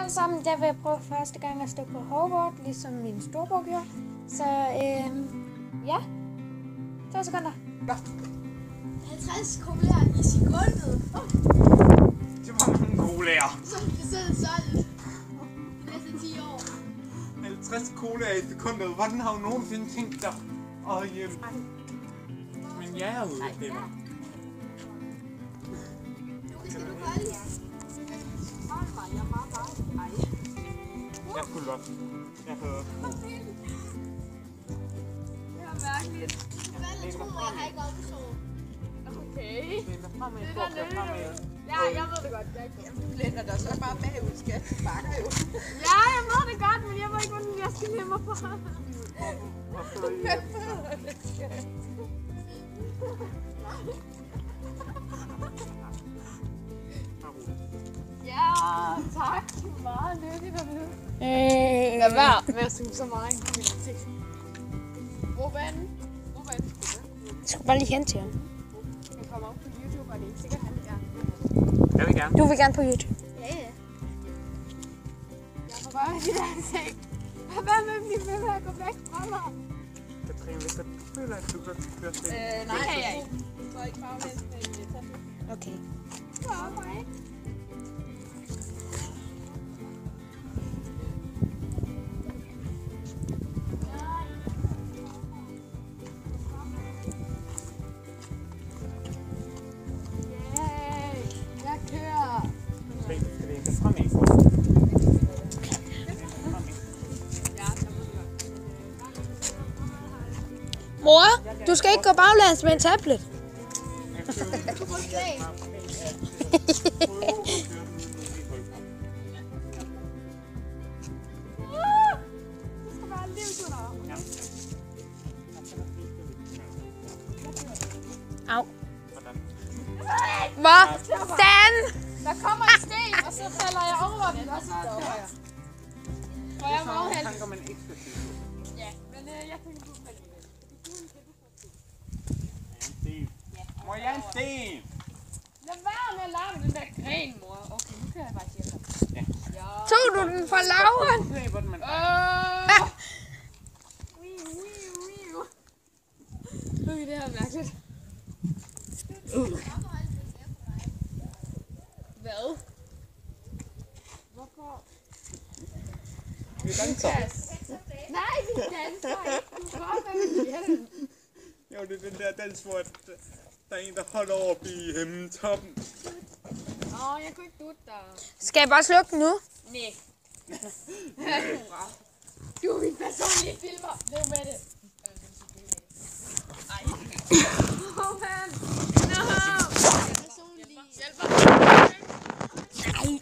alle sammen. Der vil jeg prøve første gang at stå på hoverboard, ligesom min storebror gjorde. Så ja. 2 sekunder. Nå. 50 kugler i sekundet. Det var mange kugler. Så det sidder solgt. De næste 10 år. 50 kugler i sekundet. Hvordan har du nogensinde tænkt dig at men jeg er ude det var. Skal du holde? Jeg skulle godt. Jeg hører. Det var mærkeligt. Hvad tror jeg har ikke opstået? Okay. Ja, jeg ved det godt. Du lænder dig så bare bagud, skat. Du bakker jo. Ja, jeg ved det godt, men jeg ved ikke, hvordan jeg skal lade mig på. Ja, tak. Meget nyttigt at vide. Lad være med at suge så meget kriminalitet. Hvor vand? Jeg skal bare lige hen til ham. Han kommer op på YouTube, og det er ikke sikkert, han gerne. Jeg vil gerne. Du vil gerne på YouTube. Ja. Jeg får bare de der ting. Hvad med at blive ved med at gå væk fra mig? Katrine, hvis du føler, at du kan køre til. Nej, det kan jeg ikke. Du går ikke baglæns med en tablet. Okay. Hvorfor ikke? Jeg kører. Skal vi ikke fremad for? Mor, du skal ikke gå baglæns med en tablet. Du må se. Det skal være livsunder. Au. Hvordan? Der kommer en sten, og så falder jeg over den, og så dør jeg. Og jeg er meget heldig. Tanker man ikke skal sige. Ja, men jeg tænker på det. Må jeg en sten? Lad være med at larme den der gren, mor. Okay, nu kan jeg bare sige det. Ja. Tog du den fra Lauren? Se, hvordan man... Okay, det her er mærkeligt. Hvad? Hvorfor? Vi danser. Nej, vi danser ikke. Du får med hjelm. Jo, det er den der dans, hvor der er en, der holder oppe i toppen. Jeg kunne ikke dutte dig. Skal jeg bare slukke den nu? Nej. Du er min personlige filmer. Lev med det. Ej. Åh, mand. No. Personlig. Hjælp mig. Nej.